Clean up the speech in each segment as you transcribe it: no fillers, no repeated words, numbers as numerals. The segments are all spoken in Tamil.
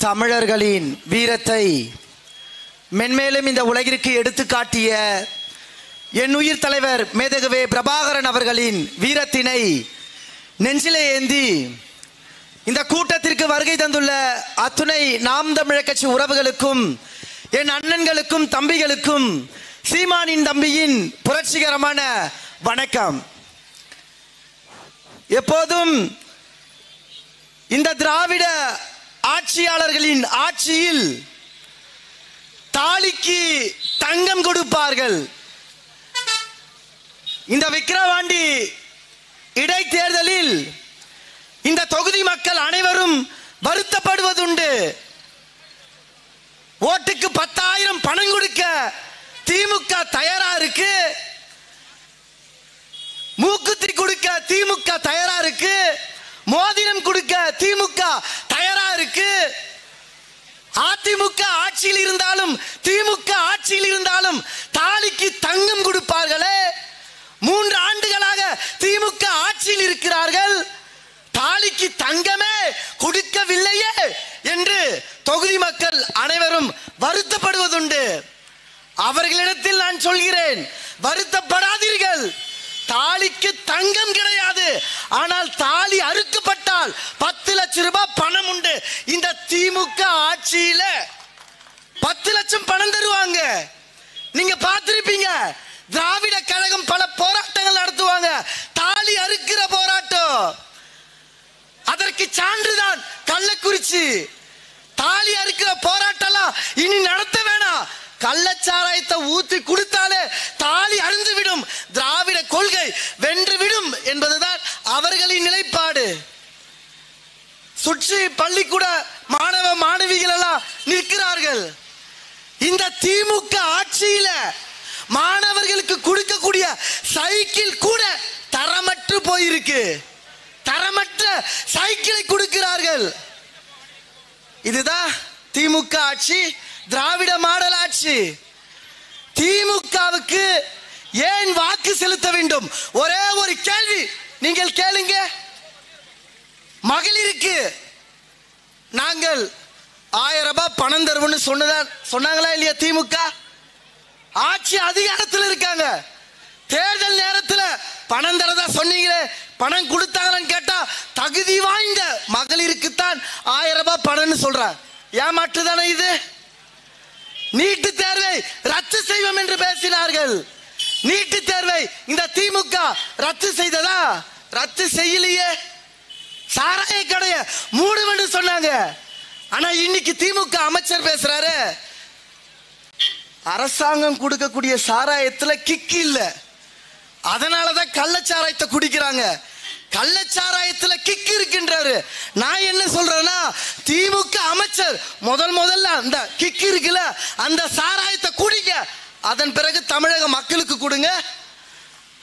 தமிழர்களின் வீரத்தை மென்மேலும் இந்த உலகிற்கு எடுத்து காட்டிய என் உயிர் தலைவர் மேதகவே பிரபாகரன் அவர்களின் வீரத்தினை நெஞ்சிலே ஏந்தி இந்த கூட்டத்திற்கு வருகை தந்துள்ள அத்துணை நாம் தமிழர் கட்சி உறவுகளுக்கும் என் அண்ணன்களுக்கும் தம்பிகளுக்கும் சீமானின் தம்பியின் புரட்சிகரமான வணக்கம். எப்போதும் இந்த திராவிட ஆட்சியாளர்களின் ஆட்சியில் தாலிக்கு தங்கம் கொடுப்பார்கள். இந்த விக்கிரவாண்டி இடைத்தேர்தலில் இந்த தொகுதி மக்கள் அனைவரும் வருத்தப்படுவதுண்டு. ஓட்டுக்கு 10,000 பணம் கொடுக்க திமுக தயாரா இருக்கு, மூக்குத்தி கொடுக்க திமுக தயாரா இருக்கு, மோதிரம் கொடுக்க திமுக தயாரா இருக்கு. அதிமுக ஆட்சியில் இருந்தாலும் திமுக ஆட்சியில் இருந்தாலும் தாலிக்கு தங்கம் கொடுப்பார்களே. 3 ஆண்டுகளாக திமுக ஆட்சியில் இருக்கிறார்கள், தாலிக்கு தங்கமே கொடுக்கவில்லையே என்று தொகுதி மக்கள் அனைவரும் வருத்தப்படுவதுண்டு. அவர்களிடத்தில் நான் சொல்கிறேன், வருத்தப்படாதீர்கள். தாலிக்கு தங்கம் கிடையாது, ஆனால் தாலி அறுக்கப்பட்டால் 10 லட்சம் ரூபாய் பணம் உண்டு. இந்த திமுக ஆட்சியில 10 லட்சம் பணம் தருவாங்க. நீங்க பார்த்திருப்பீங்க, திராவிட கழகம் பல போராட்டங்கள் நடத்துவாங்க, தாலி அறுக்கிற போராட்டம். அதற்கு சான்றுதான் கள்ளக்குறிச்சி. தாலி அறுக்கிற போராட்டம் இனி நடத்த வேணாம், கள்ளச்சாராயத்தை ஊத்தி கொடுத்தாலே தாலி அறுந்து விடும், திராவிட கொள்கை வென்றுவிடும் என்பதுதான் அவர்களின் நிலைப்பாடு. சுற்றி பள்ளிக்கூட மாணவ மாணவிகள் எல்லாம் நிற்கிறார்கள். இந்த திமுக ஆட்சியில மாணவர்களுக்கு கொடுக்கக்கூடிய சைக்கிள் கூட தரமற்று போயிருக்கு. தரமற்ற சைக்கிளை கொடுக்கிறார்கள். இதுதான் திமுக ஆட்சி, திராவிட மாடல் ஆட்சி. திமுகவுக்கு ஏன் வாக்கு செலுத்த வேண்டும்? ஒரே ஒரு கேள்வி நீங்கள் கேளுங்க. மகளிருக்கு நாங்கள் 1000 ரூபாய் பணம் தருவோம்னு சொன்னாங்களா இல்லையா? திமுக ஆட்சி அதிகாரத்தில் இருக்காங்க. தேர்தல் நேரத்தில் பணம் தரதா சொன்னீங்களே, பணம் கொடுத்தாங்கன்னு கேட்டா தகுதி வாய்ந்த மகளிருக்குத்தான் 1000 ரூபாய் பணம்னு சொல்றாங்க. ஏமாற்று தானே இது? நீட்டு தேர்வை ரத்து செய்வோம் என்று பேசினார்கள். நீட்டு தேர்வை இந்த திமுக ரத்து செய்ததா? ரத்து செய்யலையே. சாராய கடைய மூடுவென்று சொன்னாங்க. ஆனா இன்னைக்கு திமுக அமைச்சர் பேசுறாரு, அரசாங்கம் கொடுக்கக்கூடிய சாராயத்துல கிக் இல்ல, அதனாலதான் கள்ளச்சாராயத்தை குடிக்கிறாங்க. கள்ளச்சாராயத்துல கிக் இருக்கின்றாரு. நான் என்ன சொல்றேன்னா, திமுக அமைச்சர் முதல்ல அந்த கிக் இருக்குல்ல, அந்த சாராயத்தை குடிங்க, அதன் பிறகு தமிழக மக்களுக்கு கொடுங்க.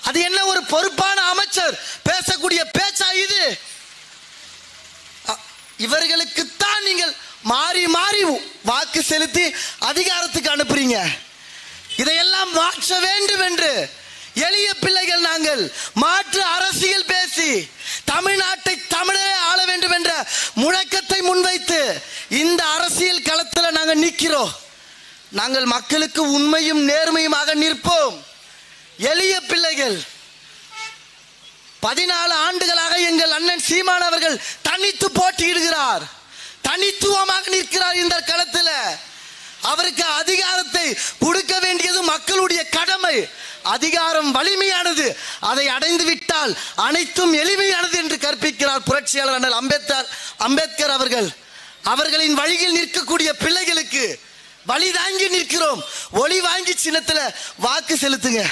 அது என்ன ஒரு பொறுப்பான அமைச்சர் பேசக்கூடிய பேச்சா இது? இவர்களுக்குத்தான் நீங்கள் மாறி மாறி வாக்கு செலுத்தி அதிகாரத்துக்கு அனுப்புறீங்க. இதையெல்லாம் மாற்ற வேண்டும் என்று எளிய பிள்ளைகள் நாங்கள் மாற்று அரசியல் பேசி தமிழ்நாட்டை தமிழே ஆள வேண்டும் என்ற முழக்கத்தை முன்வைத்து இந்த அரசியல் களத்தில் நாங்கள் நிற்கிறோம். நாங்கள் மக்களுக்கு உண்மையும் நேர்மையுமாக நிற்போம். எளிய பிள்ளைகள் 14 ஆண்டுகளாக எங்கள் அண்ணன் சீமான் அவர்கள் தனித்து போட்டியிடுகிறார், தனித்துவமாக நிற்கிறார் இந்த களத்தில். அவருக்கு அதிகாரத்தை கொடுக்க வேண்டியது மக்களுடைய கடமை. அதிகாரம் வலிமையானது, அதை அடைந்து விட்டால் அனைத்தும் எளிமையானது என்று கற்பிக்கிறார் புரட்சியாளர் அண்ணல் அம்பேத்கர் அவர்கள். அவர்களின் வழியில் நிற்கக்கூடிய பிள்ளைகளுக்கு வழி தாங்கி நிற்கிறோம். ஒளி வாங்கி சின்னத்தில் வாக்கு செலுத்துங்க,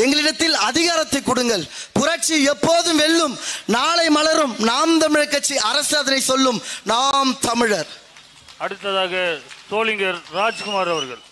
எங்களிடத்தில் அதிகாரத்தை கொடுங்கள். புரட்சி எப்போதும் வெல்லும், நாளை மலரும். நாம் தமிழர் கட்சி அரசு அதனை சொல்லும். நாம் தமிழர். அடுத்ததாக தோழிங்கர் ராஜ்குமார் அவர்கள்.